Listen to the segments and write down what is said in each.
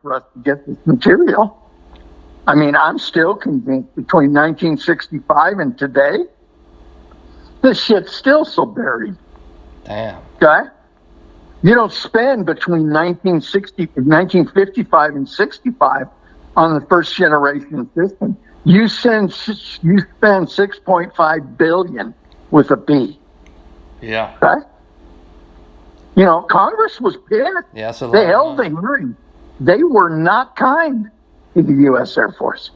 for us to get this material. I mean, I'm still convinced between 1965 and today, this shit's still so buried. Damn. Okay? You don't spend between 1955 and 65 on the first generation system. You spend 6.5 billion with a B. Yeah. Okay? You know, Congress was pissed. Yeah, that's a lot. They held the hearing. They were not kind to the U.S. Air Force.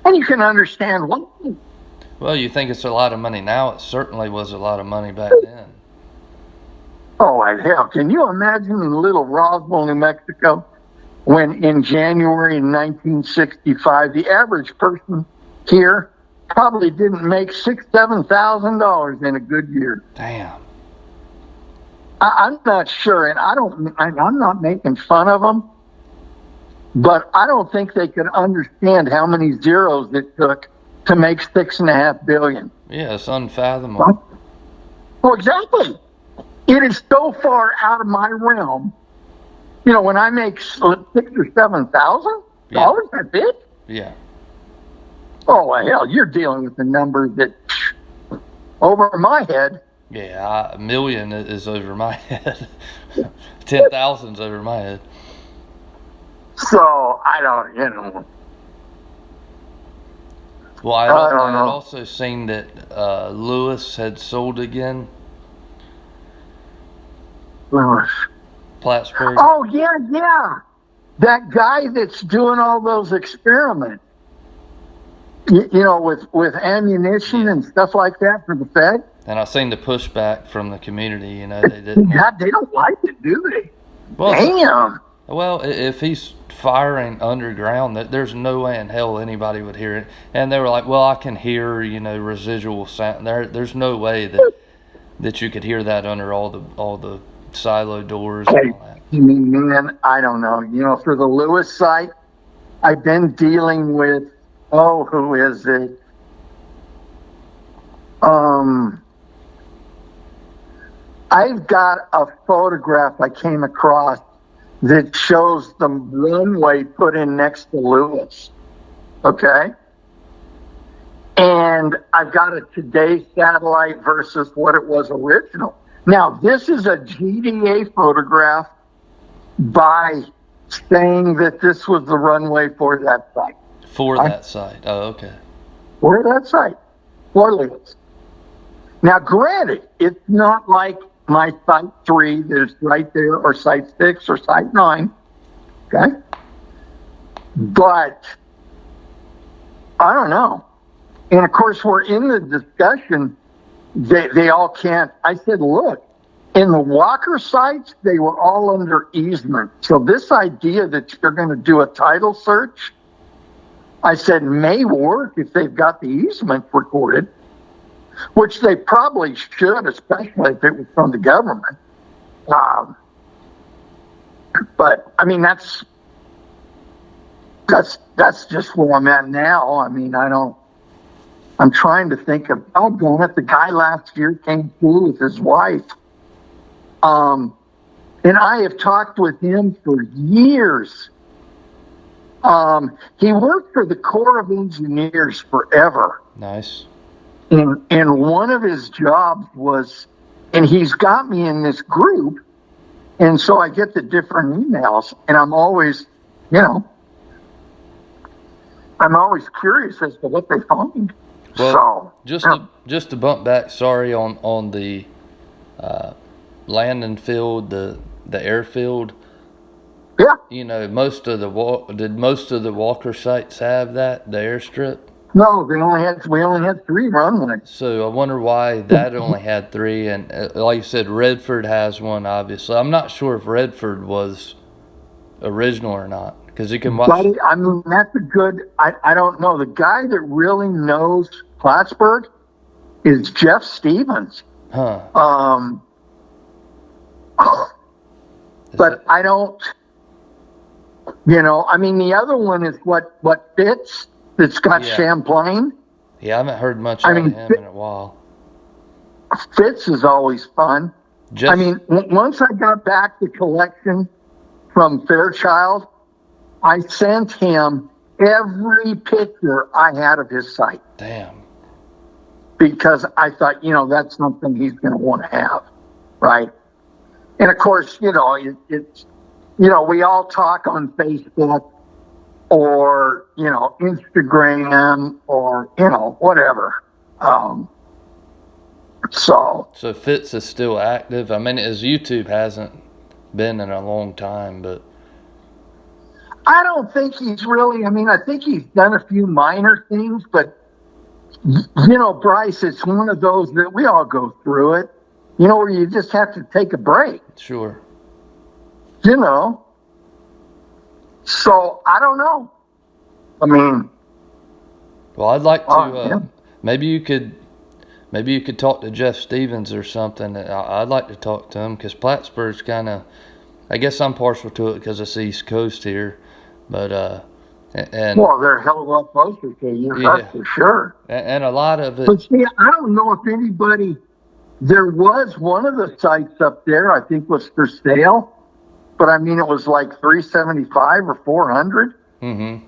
And you can understand why. Well, you think it's a lot of money now. It certainly was a lot of money back then. Oh, hell, can you imagine in little Roswell, New Mexico, when in January 1965, the average person here probably didn't make $6,000-7,000 in a good year. Damn. I'm not sure, and I'm not making fun of them, but I don't think they could understand how many zeros it took to make $6.5 billion. Yeah, it's unfathomable. Well, exactly. It is so far out of my realm. You know, when I make $6,000 or $7,000, that's it. Yeah. Oh, hell, you're dealing with a number that over my head. Yeah, $1 million is over my head. 10,000's over my head. So I don't, you know. Well, I don't had know. also seen that Lewis had sold again. Lewis. Plattsburgh. Oh, yeah. That guy that's doing all those experiments, you know, with ammunition and stuff like that for the Fed. And I seen the pushback from the community. You know, they didn't. They don't like it, do they? Well, damn. Well, if he's firing underground, there's no way in hell anybody would hear it. And they were like, "Well, I can hear, you know, residual sound." There's no way that you could hear that under all the silo doors and all that. I mean, man, I don't know. You know, for the Lewis site, I've been dealing with, who is it? I've got a photograph I came across that shows the runway put in next to Lewis. Okay? And I've got a Today satellite versus what it was original. Now, this is a GDA photograph by saying that this was the runway for that site. For that site. Oh, okay. For that site. For Lewis. Now, granted, it's not like my Site 3 that is right there, or Site 6 or Site 9. Okay? But, I don't know. And, of course, we're in the discussion. They all can't. I said, look, in the Walker sites, they were all under easement. So this idea that you're going to do a title search, I said, may work if they've got the easement recorded, which they probably should, especially if it was from the government. But, I mean, that's just where I'm at now. I mean, I'm trying to think of, the guy last year came through with his wife. And I have talked with him for years. He worked for the Corps of Engineers forever. Nice. And one of his jobs was, and he's got me in this group, and so I get the different emails, and I'm always, I'm always curious as to what they find. Well, just to bump back, sorry, on the landing field, the airfield. Yeah. You know, most of the Walker sites have that, the airstrip? No, we only had 3 runways. So I wonder why that only had 3, and like you said, Redford has one. Obviously, I'm not sure if Redford was original or not, because you can watch. Buddy, I mean, that's a good. I don't know. The guy that really knows Plattsburgh is Jeff Stevens. Huh. But I don't. I mean, the other one is what Fitz. That's got Champlain. Yeah, I haven't heard much of him in a while. Fitz is always fun. I mean, once I got back the collection from Fairchild, I sent him every picture I had of his site. Damn. Because I thought, that's something he's going to want to have, right? And of course, it's, we all talk on Facebook or, Instagram or, whatever. So Fitz is still active. I mean, his YouTube hasn't been in a long time, but I don't think he's really, I think he's done a few minor things, but Bryce, it's one of those that we all go through it, where you just have to take a break. Sure. So I don't know. Well, I'd like to, maybe you could talk to Jeff Stevens or something. I'd like to talk to him because Plattsburgh's kind of, I guess I'm partial to it because it's East Coast here, but, well, they're a hell of a lot closer to you, that's for sure. And a lot of it. But see, I don't know if anybody, there was one of the sites up there, I think was for sale, but it was like $375 or $400. Mm-hmm.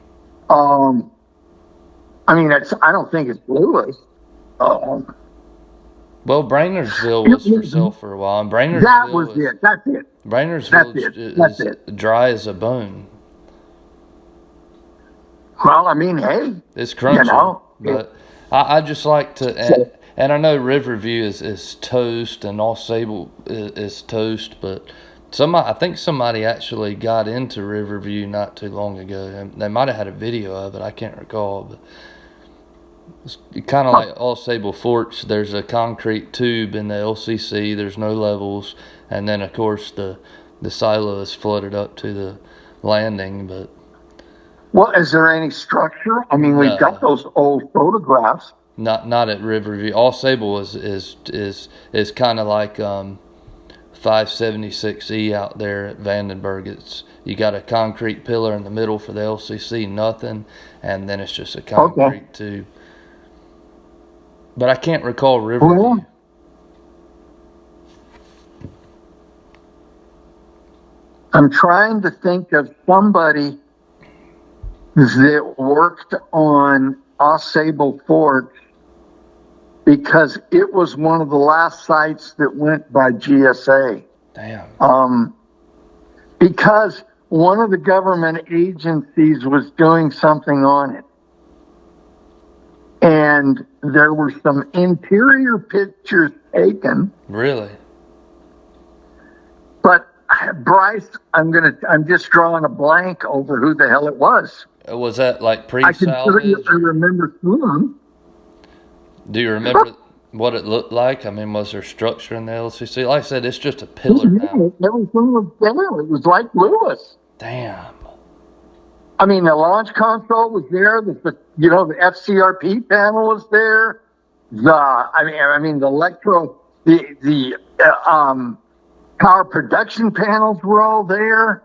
I don't think it's Lewis. Well, Brainersville was for sale for a while, and Brainersville that was it. That's it. Brainersville is dry as a bone. Well, hey, it's crunchy, but I just like to, and I know Riverview is toast, and All Sable is toast, but I think somebody actually got into Riverview not too long ago, and they might have had a video of it. I can't recall, but it's kind of like All Sable Forks. There's a concrete tube in the LCC. There's no levels, and then of course the silo is flooded up to the landing, but. Well, is there any structure? We've got those old photographs. Not at Riverview. All Sable is kind of like 576E out there at Vandenberg. You got a concrete pillar in the middle for the LCC, nothing, and then it's just a concrete tube. But I can't recall Riverview. Well, I'm trying to think of somebody that worked on All Sable Forks because it was one of the last sites that went by GSA. Damn. Because one of the government agencies was doing something on it. And there were some interior pictures taken. Really? But Bryce, I'm just drawing a blank over who the hell it was. Was that like pre-salvage? I remember some. Do you remember what it looked like? Was there structure in the LCC? Like I said, it's just a pillar now. Everything was there. It was like Lewis. Damn. The launch console was there. The FCRP panel was there. The power production panels were all there.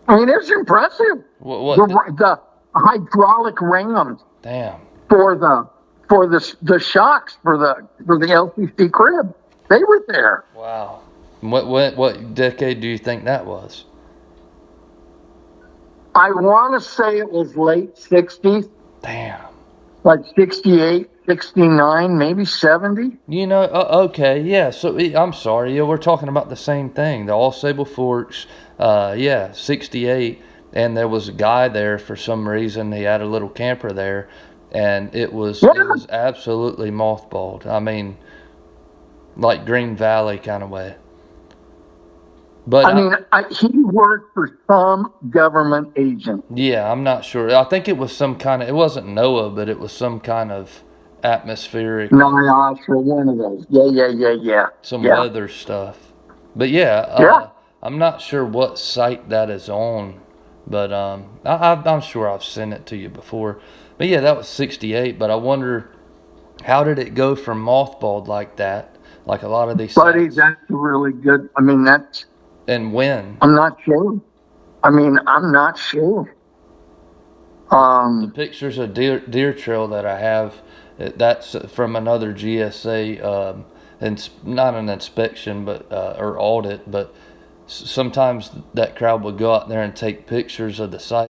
It was impressive. The hydraulic rams. Damn. For the shocks for the LCC crib, they were there. Wow. What decade do you think that was? I want to say it was late 60s. Damn. Like 68, 69, maybe 70. Okay, yeah. So I'm sorry, we're talking about the same thing. The All Sable Forks, 68, and there was a guy there for some reason. He had a little camper there, and it was absolutely mothballed. Like Green Valley kind of way. But he worked for some government agent. Yeah, I'm not sure. I think it was some kind of, it wasn't NOAA, but it was some kind of atmospheric. No, for one of those. Yeah. Some weather stuff. But I'm not sure what site that is on, but I'm sure I've sent it to you before. But yeah, that was 68, but I wonder, how did it go from mothballed like that? Like a lot of these Buddy, sites? that's really good. That's... And when? I'm not sure. I'm not sure. The pictures of deer trail that I have, that's from another GSA, and not an inspection, but or audit, but sometimes that crowd would go out there and take pictures of the site.